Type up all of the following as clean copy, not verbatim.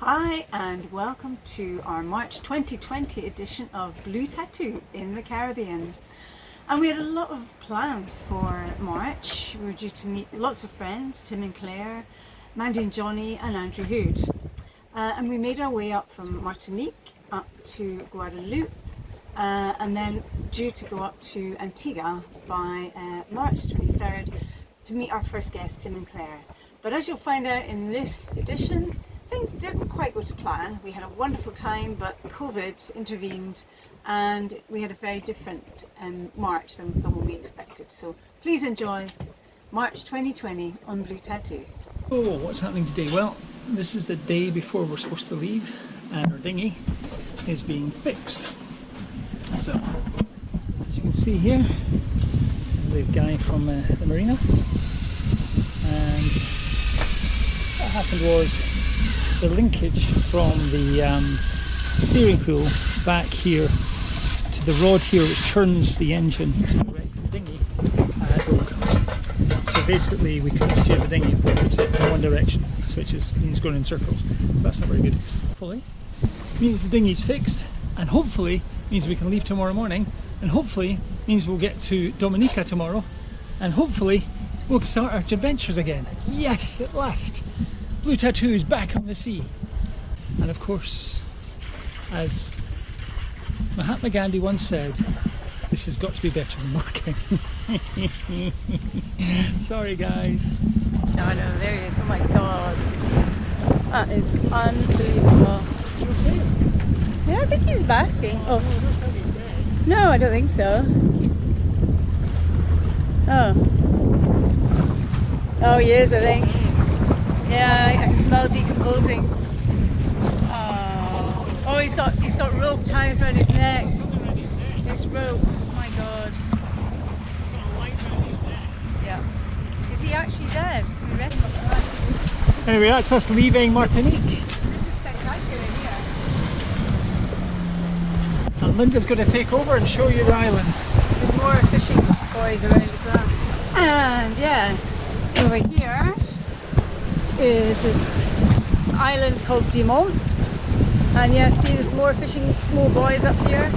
Hi and welcome to our March 2020 edition of Blue Tattoo in the Caribbean. And we had a lot of plans for March. We were due to meet lots of friends, Tim and Claire, Mandy and Johnny and Andrew Hood. And we made our way up from Martinique up to Guadeloupe and then due to go up to Antigua by March 23rd to meet our first guest, Tim and Claire. But as you'll find out in this edition, things didn't quite go to plan. We had a wonderful time, but COVID intervened and we had a very different March than what we expected. So please enjoy March 2020 on Blue Tattoo. Oh, what's happening today? Well, this is the day before we're supposed to leave and our dinghy is being fixed. So, as you can see here, the guy from the marina, and what happened was the linkage from the steering wheel back here to the rod here which turns the engine to the dinghy broke. So basically we couldn't steer the dinghy except in one direction, which means going in circles. So that's not very good. Hopefully means the dinghy's fixed, and hopefully means we can leave tomorrow morning, and hopefully means we'll get to Dominica tomorrow, and hopefully we'll start our adventures again. Yes, at last! Blue Tattoo is back on the sea. And of course, as Mahatma Gandhi once said, this has got to be better than working. Sorry guys. No, there he is. Oh my god. That is unbelievable. Yeah, I think he's basking. Oh, no, I don't think so. Oh, he is, I think. Yeah, I can smell decomposing. Oh, he's got rope tied around his neck. This rope. Oh my god. He's got a light around his neck. Yeah. Is he actually dead? We reckon. Anyway, that's us leaving Martinique. This is spectacular here. And Linda's going to take over and show you the island. There's more fishing boys around as well. And yeah, over here is an island called Dimont. And yes, there's more boys up here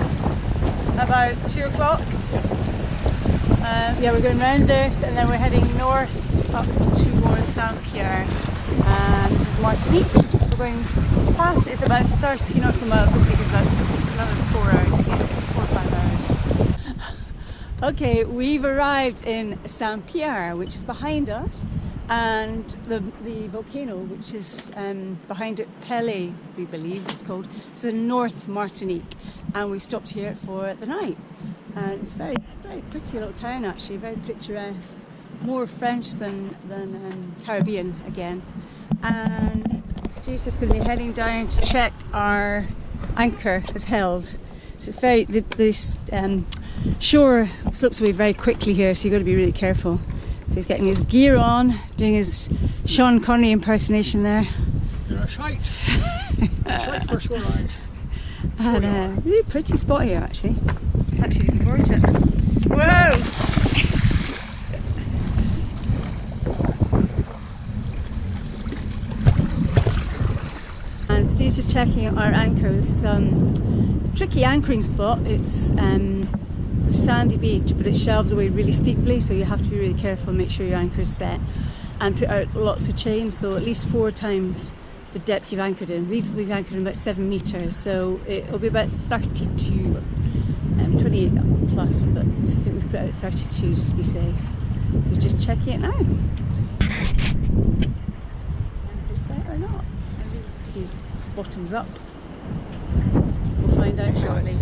about 2 o'clock. Yeah, we're going around this and then we're heading north up towards Saint-Pierre. And this is Martinique. We're going past, it's about 30 nautical miles, it'll take us about another 4 hours to get, 4 or 5 hours. Okay, we've arrived in Saint-Pierre, which is behind us, and the volcano, which is behind it, Pelé, we believe it's called. It's in North Martinique, and we stopped here for the night. And it's very, very pretty little town actually, very picturesque, more French than Caribbean again. And Steve's just going to be heading down to check our anchor is held. So it's very, this shore slips away very quickly here, so you've got to be really careful. So he's getting his gear on, doing his Sean Connery impersonation there. You're a shite. Shite for shore eyes. And really pretty spot here actually. It's actually looking forward to it. Whoa! And Steve's just checking our anchor. This is a tricky anchoring spot. It's sandy beach, but it shelves away really steeply, so you have to be really careful and make sure your anchor is set and put out lots of chains, so at least 4 times the depth you've anchored in. We've anchored in about 7 meters, so it'll be about 32, 28 plus, but I think we've put out 32 just to be safe. So we're just checking it now. Anchor set or not? See, bottoms up. We'll find out shortly.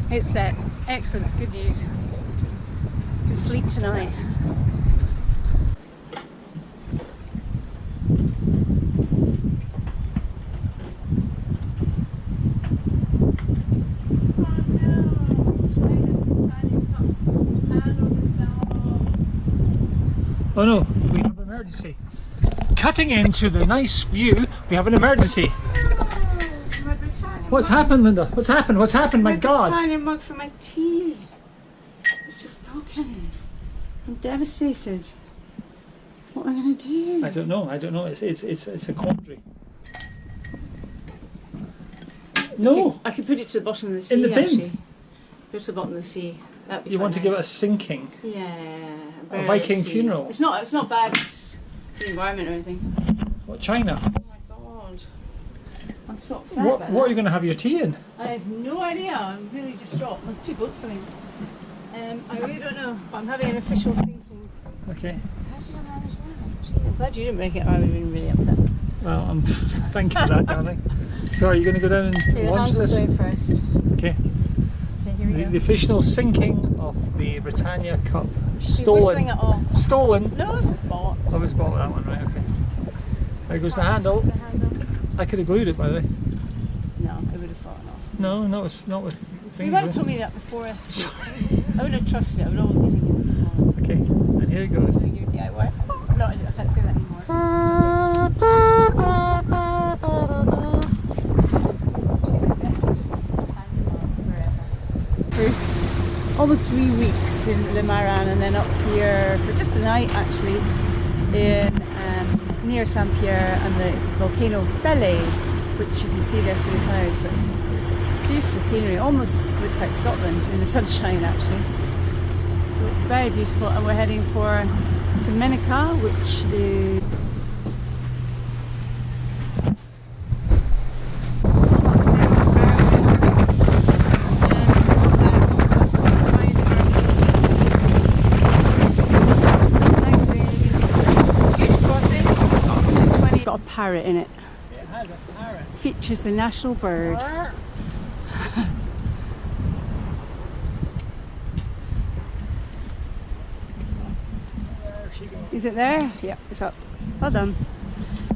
It's set. Excellent. Good news. Can sleep tonight. Oh no, we have an emergency. Cutting into the nice view, we have an emergency. My Britannia What's happened, Linda? What's happened? What's happened? My God! Britannia mug for my tea. broken. I'm devastated. What am I going to do? I don't know. It's a quandary. No! I could put it to the bottom of the sea. In the bin? Actually. Put it to the bottom of the sea. That'd be You want to nice. give it a sinking? Yeah. A Viking funeral? It's not bad for the environment or anything. What, China? Oh my god. I'm so upset What about are that. you going to have your tea in? I have no idea. I'm really distraught. There's 2 boats coming. I really don't know. But I'm having an official sinking. Okay. How did I manage that? Jeez, I'm glad you didn't make it. I would have been really upset. Well, thank you for that, darling. So are you going to go down and Okay, the launch handle's this? going first. Okay. Okay, here we go. The official sinking of the Britannia Cup. Should be whistling it all. Stolen. No, it's bought. I was bought that one, right? Okay. There goes the handle. The handle. I could have glued it, by the way. No, it would have fallen off. No, not with You things. might have told me that before. I would have trusted it. I would always be thinking it would fall. Okay, and here it goes. Doing your DIY. No, I can't say that anymore. For almost 3 weeks in Le Marin, and then up here for just a night actually in near Saint-Pierre and the volcano Belle, which you can see there through the clouds. But it's beautiful scenery, almost looks like Scotland in the sunshine actually. So it's very beautiful, and we're heading for Dominica, which is got a parrot in it. It has a parrot. Features the national bird. Is it there? Yeah, it's up. Well done.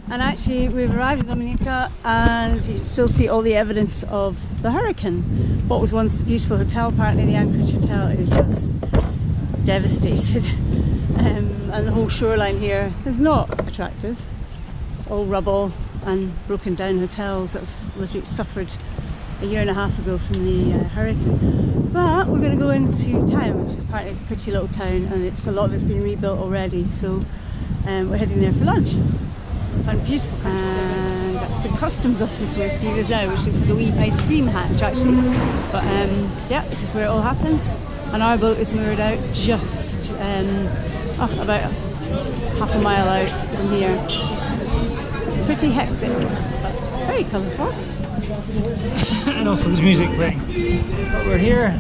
And actually we've arrived in Dominica and you still see all the evidence of the hurricane. What was once a beautiful hotel, apparently the Anchorage Hotel, is just devastated. And the whole shoreline here is not attractive. It's all rubble and broken down hotels that have literally suffered a year and a half ago from the hurricane. But we're going to go into town, which is apparently a pretty little town, and a lot of it's been rebuilt already, so we're heading there for lunch. And beautiful countryside. And that's the customs office where Steve is now, which is the wee ice cream hatch actually. But yeah, this is where it all happens. And our boat is moored out just about half a mile out from here. It's pretty hectic, but very colourful. And also there's music playing. But we're here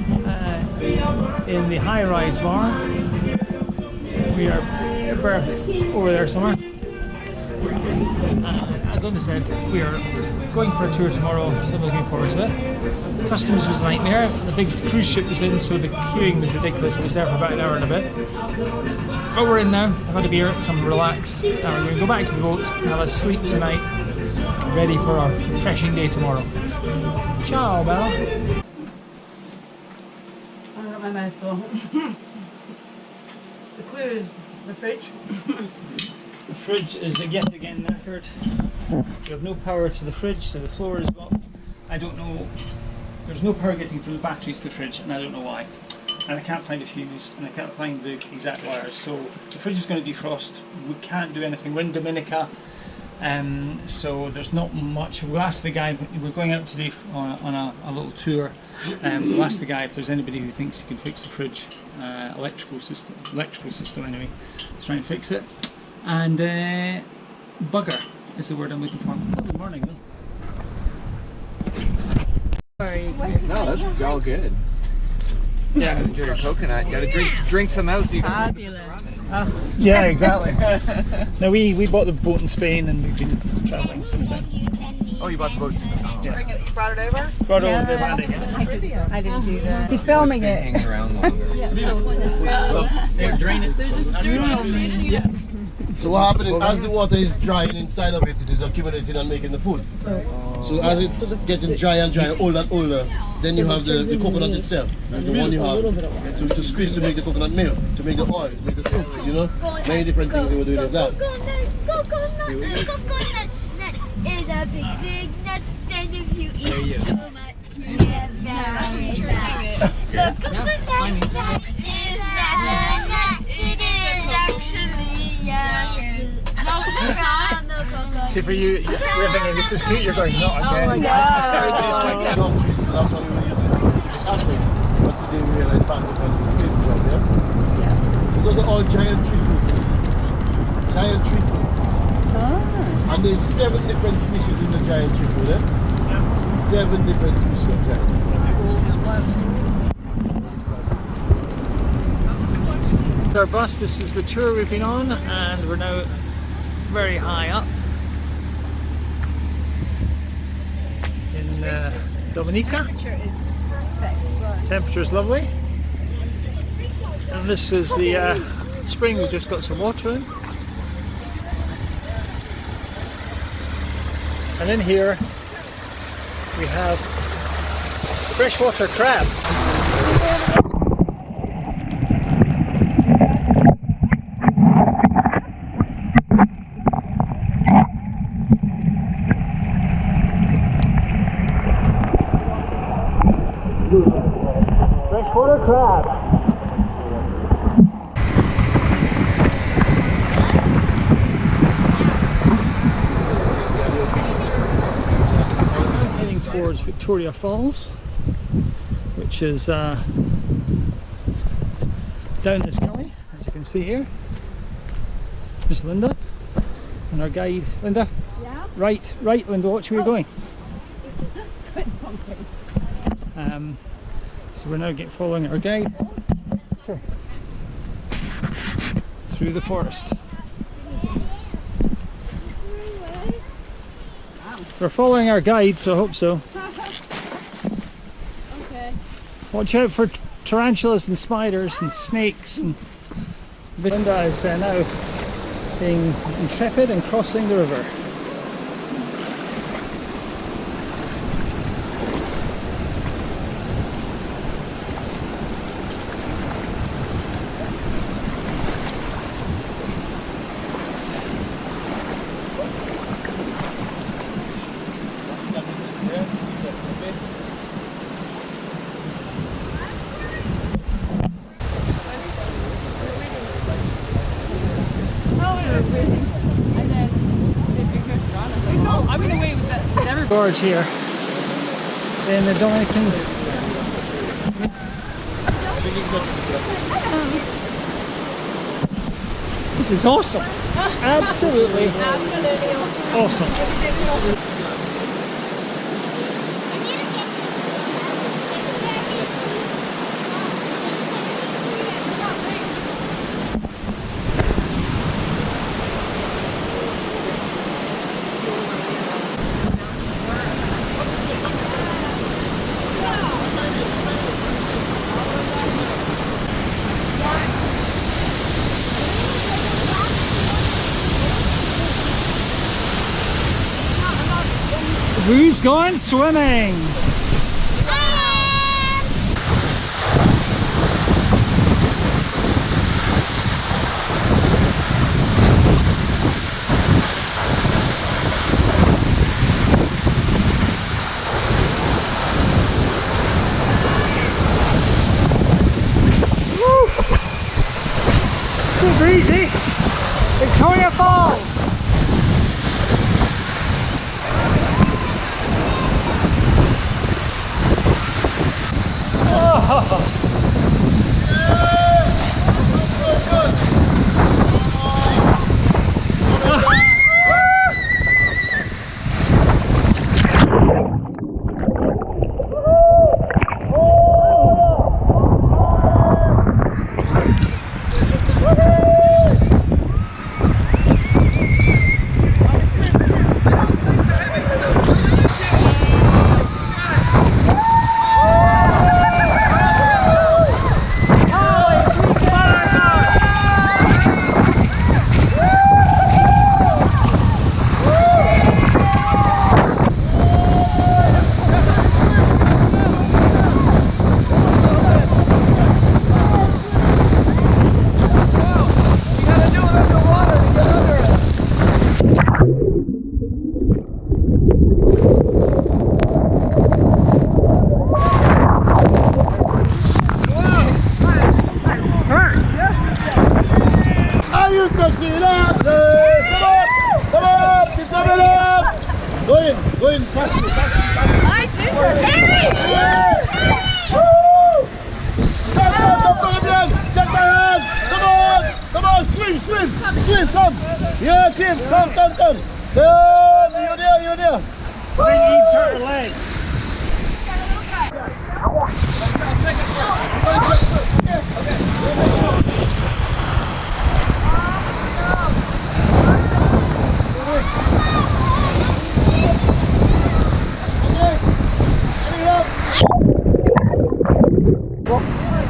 in the high-rise bar. We are berths over there somewhere. As Linda said, we are going for a tour tomorrow, so I'm looking forward to it. Customs was a nightmare. The big cruise ship was in, so the queuing was ridiculous. It was there for about an hour and a bit. But we're in now. I've had a beer, so I'm relaxed. Now we're going to go back to the boat, have a sleep tonight, ready for our refreshing day tomorrow. Ciao, Bella. I got my mouth full. The clue is the fridge. The fridge is yet again knackered. We have no power to the fridge, so the floor is up. I don't know. There's no power getting from the batteries to the fridge, and I don't know why. And I can't find a fuse, and I can't find the exact wires. So the fridge is going to defrost. We can't do anything. We're in Dominica, so there's not much. We'll ask the guy. We're going out today on a little tour. We'll ask the guy if there's anybody who thinks he can fix the fridge, electrical system anyway. Let's try and fix it. And bugger is the word I'm looking for. Oh, good morning, though. No, that's all good. Yeah, enjoy your coconut. You gotta drink some out so you can. Fabulous. Yeah, exactly. Now we bought the boat in Spain and we've been travelling since then. Oh, you bought the boat. Oh. Yes. You brought it over? Brought over the landing. Yeah. I didn't do that. He's filming It it. hangs around longer. They're draining. They're just Yeah. So what happens is, as the water is drying inside of it, it is accumulating and making the food. So as it's getting drier and drier, older, then you have the coconut itself, the one you have to squeeze to make the coconut milk, to make the oil, to make the soups, you know, many different things they were doing with that. Coconut is a big nut, and if you eat too much, you get very fat. The coconut nut is that It is actually, yeah. See, for you, you're thinking this is cute, you're going, not again. Oh my god. Long trees, so that's why we were using it to keep it active. But today we realized back was going to be the same job, yeah? Yeah. Those are all giant tree fruit. Giant tree fruit. Ah. And there's 7 different species in the giant tree fruit, eh? Yeah. 7 different species of giant tree fruit. Our bus, this is the tour we've been on, and we're now very high up in Dominica. Temperature is perfect as well. Temperature is lovely, and this is the spring. We just got some water in, and in here we have freshwater crab. Freshwater crab. I'm heading towards Victoria Falls, which is down this gully, as you can see here. Miss Linda and our guide. Linda? Yeah? Right, Linda, watch where you're going. So we're now following our guide through the forest. We're following our guide, so I hope so. Okay. Watch out for tarantulas and spiders and snakes. And Linda is now being intrepid and crossing the river. Gorge here in the Dominican. This is awesome. Absolutely awesome. Who's going swimming? Woo! Too breezy. Victoria Falls. Tim, come. Yeah, Tim, come. Good, you there. Bring each her leg.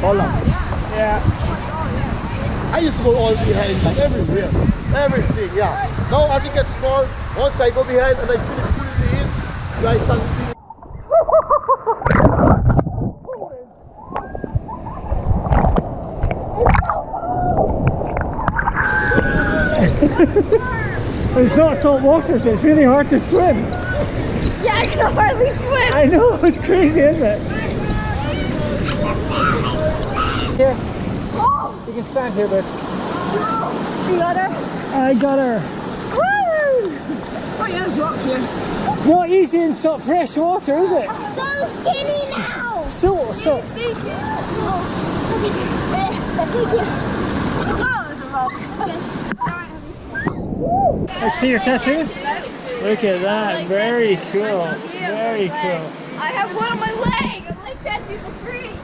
Hold on. Yeah. I used to go all behind, like everywhere. Everything, yeah. Now as it gets small, once I go behind and I feel it pulling me in, I start feeling. It's not salt water, so it's really hard to swim. Yeah, I can hardly swim. I know, it's crazy, isn't it? Here, you can stand here, but You got her? I got her. Woo! Oh yeah, dropped you. It's not easy in fresh water, is it? So skinny now. So. Oh, thank you. Oh, there's a rock. Let's see your tattoo. Look at that, very cool. Very cool. I have one on my leg. I'm like tattoo for free.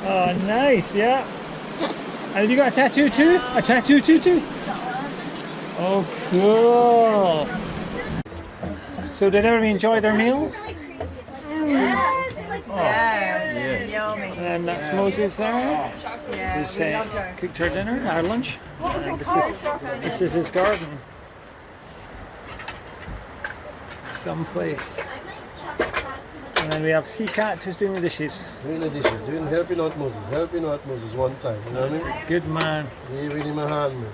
Oh, nice, yeah. And have you got a tattoo too? A tattoo too? Oh, cool. So did everybody enjoy their meal? Yeah, yummy. And that's Moses there. Who's cooked her dinner, our lunch. And this is his garden. Someplace. And then we have Sea Cat who's doing the dishes. Doing the dishes, helping out Moses one time, you know what I mean? Good man. Giving him a hand, man.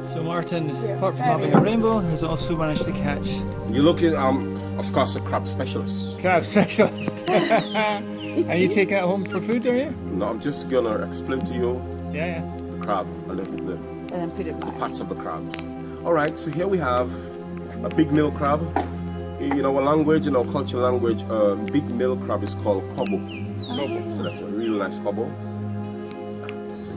So Martin, apart from having a rainbow, has also managed to catch You're looking, of course, a crab specialist. crab specialist. Are you taking it home for food, are you? No, I'm just gonna explain to you Yeah. the crab and the And then put it back. parts of the crabs. All right, so here we have a big mill crab. In our language, in our cultural language, big mill crab is called kobo. So that's a real nice kobo. That's it.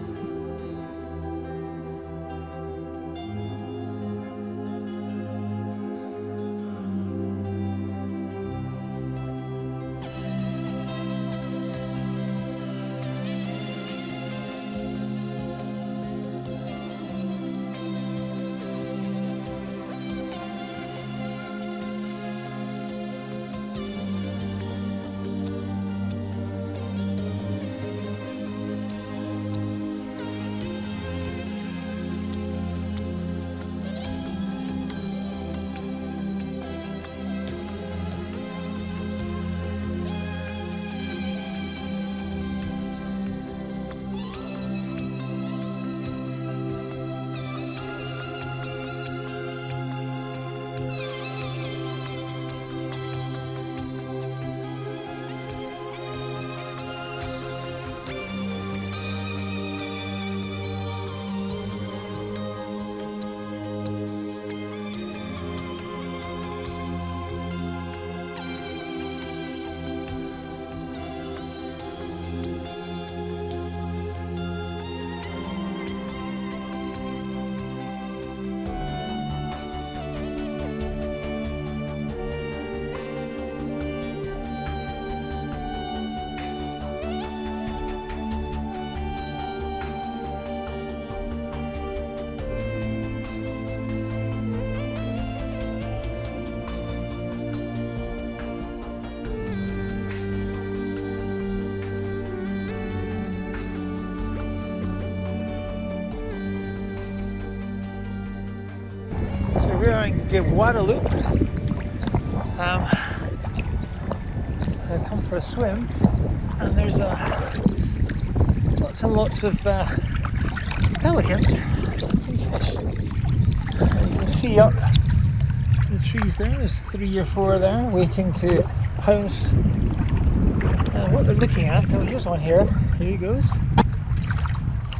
going to Guadalupe. I come for a swim, and there's lots and lots of pelicans and fish. And you can see up the trees there, there's 3 or 4 there waiting to pounce. And what they're looking at, oh, here's one here. Here he goes.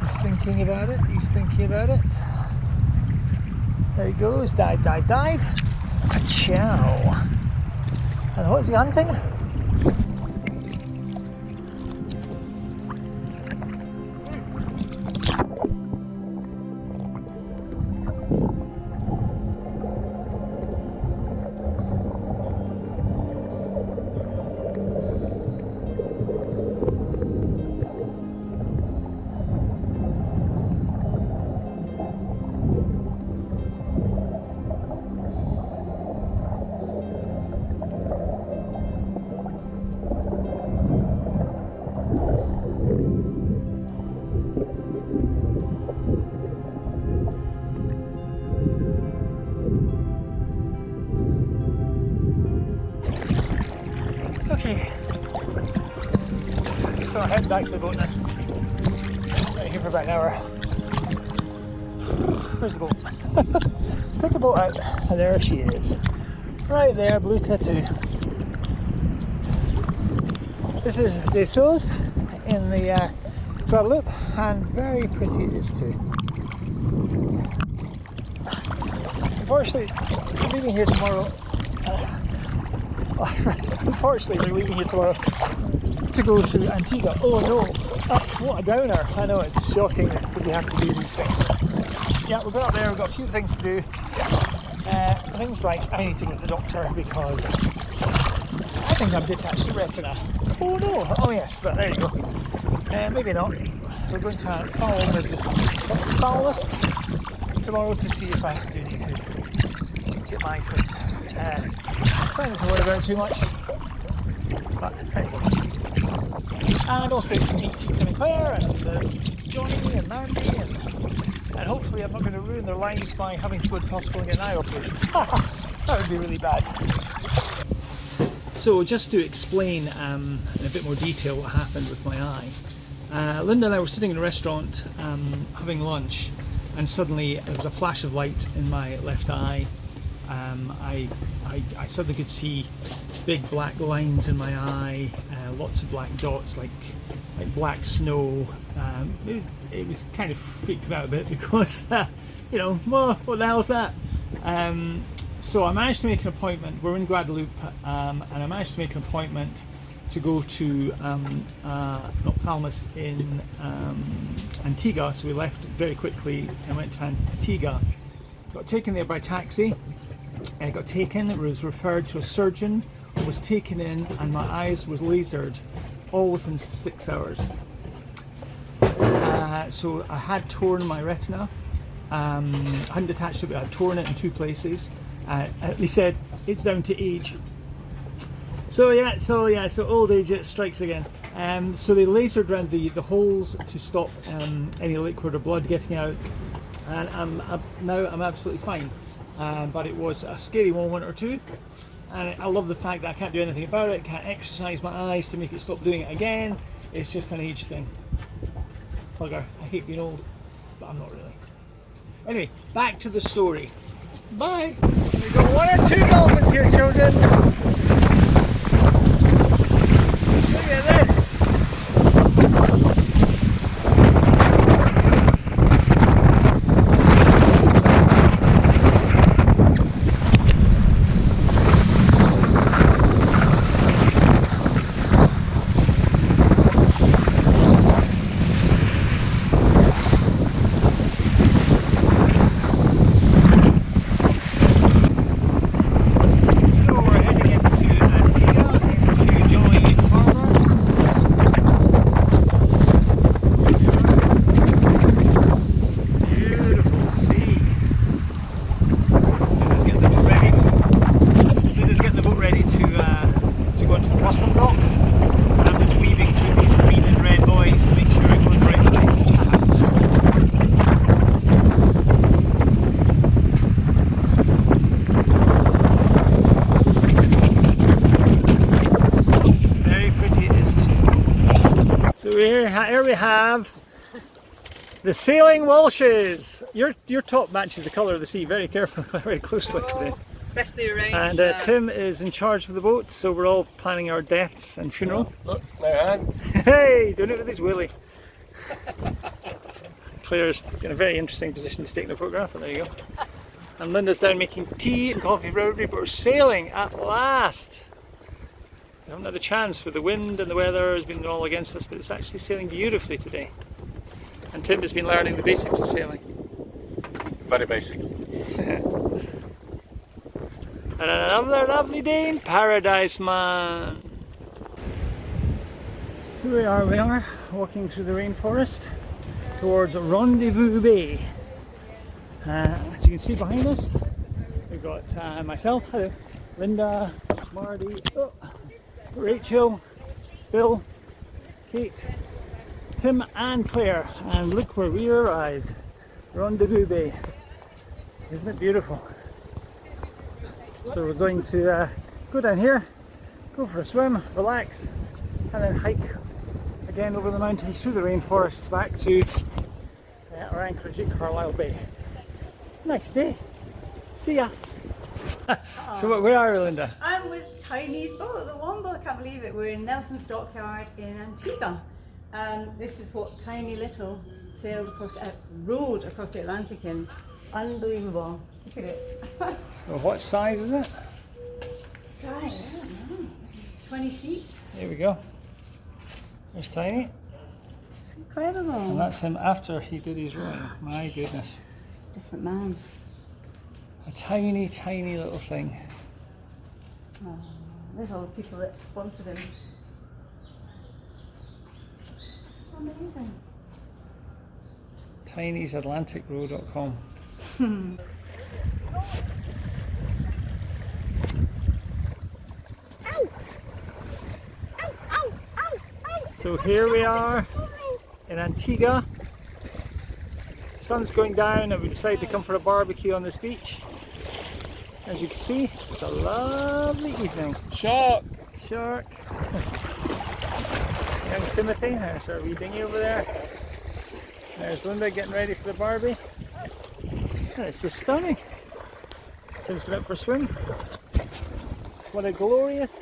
He's thinking about it, he's thinking about it. There he goes, dive, dive, dive. Ciao. And what's he hunting? Okay, so I'm heading back to the boat now. Been here for about an hour. Where's the boat? Take the boat out, and there she is. Right there, blue tattoo. This is De So's in the Guadalupe, and very pretty it is too. Unfortunately, I'm leaving here tomorrow. Unfortunately, we're leaving here tomorrow to go to Antigua. Oh no, that's what a downer. I know, it's shocking that we have to do these things. Yeah, we've got up there, we've got a few things to do. Things like I need to go to the doctor because I think I've detached the retina. Oh no, oh yes, but there you go. Maybe not. We're going to follow the ophthalmologist tomorrow to see if I do need to get my eyes fixed. Trying not to worry about it too much, but there you go. And also meet Tim and Claire and Johnny and Mandy, and hopefully I'm not going to ruin their lives by having to go to the hospital and get an eye operation. That would be really bad. So just to explain in a bit more detail what happened with my eye. Linda and I were sitting in a restaurant having lunch, and suddenly there was a flash of light in my left eye. I suddenly could see big black lines in my eye, lots of black dots like black snow. It was kind of freaked me out a bit because, you know, what the hell is that? So I managed to make an appointment. We're in Guadalupe, and I managed to make an appointment to go to an ophthalmologist in Antigua. So we left very quickly and went to Antigua. Got taken there by taxi. I got taken, was referred to a surgeon, was taken in, and my eyes was lasered all within 6 hours. So I had torn my retina. I hadn't detached it, but I had torn it in 2 places. They said it's down to age. So old age, it strikes again. So they lasered around the holes to stop any liquid or blood getting out, and now I'm absolutely fine. But it was a scary moment or two, and I love the fact that I can't do anything about it, can't exercise my eyes to make it stop doing it again. It's just an age thing. Bugger, I hate being old, but I'm not really. Anyway, back to the story. Bye! We've got 1 or 2 dolphins here, children! Look at this! So we're heading into So here we have the sailing Walshes. Your top matches the colour of the sea very carefully, very closely today. Especially around. And Tim is in charge of the boat, so we're all planning our deaths and funeral. Look, my hands. Hey, doing it with his willy. Claire's in a very interesting position to take the photograph, and there you go. And Linda's down making tea and coffee for everybody, but we're sailing at last. We haven't had a chance with the wind and the weather has been all against us, but it's actually sailing beautifully today. And Tim has been learning the basics of sailing. Very basics. And another lovely day in paradise, man. Here we are walking through the rainforest towards Rendezvous Bay. As you can see behind us, we've got myself, hello, Linda, Marty, Rachel, Bill, Kate, Tim and Claire, and look where we arrived, Rendezvous Bay. Isn't it beautiful? So we're going to go down here, go for a swim, relax, and then hike again over the mountains through the rainforest back to our anchorage at Carlisle Bay. Nice day. See ya. So where are we, Linda? I'm with Tiny's boat, the Womble. I can't believe it. We're in Nelson's dockyard in Antigua. This is what Tiny Little sailed rowed across the Atlantic in. Unbelievable. Look at it. So what size is it? Size, I don't know. 20 feet. Here we go. There's Tiny. It's incredible. And that's him after he did his rowing. My goodness. Different man. A tiny, tiny little thing. Oh, there's all the people that sponsored him. Amazing. tiny'satlanticrow.com. So here we are in Antigua. The sun's going down and we decided to come for a barbecue on this beach. As you can see, it's a lovely evening. Shark! Shark. Young Timothy, there's our wee dinghy over there. There's Linda getting ready for the barbie. And it's just stunning. Tim's going out for a swim. What a glorious,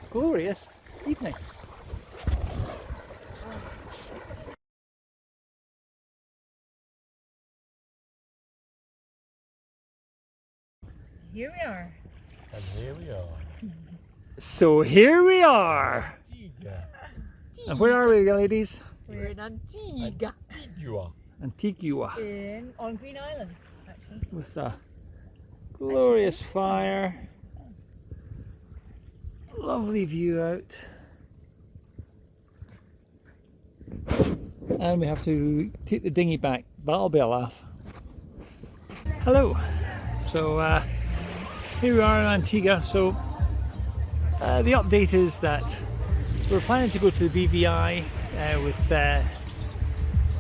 glorious evening. Here we are. And here we are. So here we are. And where are we, ladies? We're in Antigua. Antigua. On Green Island, actually. With a glorious fire. Lovely view out. And we have to take the dinghy back. That'll be a laugh. Hello. So here we are in Antigua. So the update is that we're planning to go to the BVI with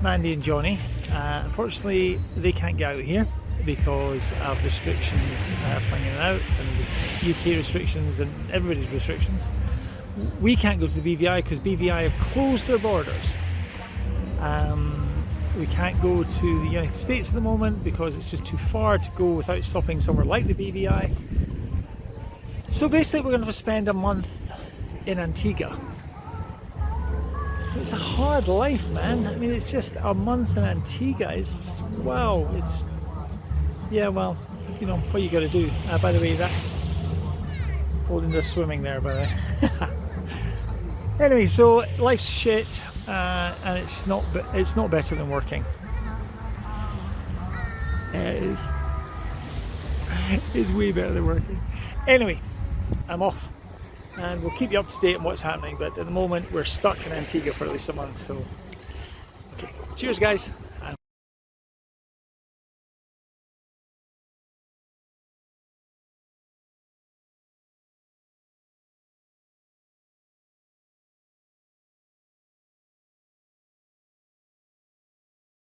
Mandy and Johnny. Unfortunately, they can't get out here because of restrictions flying in and out, and the UK restrictions and everybody's restrictions. We can't go to the BVI because BVI have closed their borders. We can't go to the United States at the moment because it's just too far to go without stopping somewhere like the BVI. So basically we're going to spend a month in Antigua. It's a hard life, man. I mean, it's just a month in Antigua. It's, wow, it's, yeah, well, you know, what you got to do. By the way, that's holding the swimming there, by the way. Anyway, so life's shit, and it's not better than working. It's way better than working. Anyway, I'm off, and we'll keep you up to date on what's happening. But at the moment, we're stuck in Antigua for at least a month. So, okay. Cheers, guys.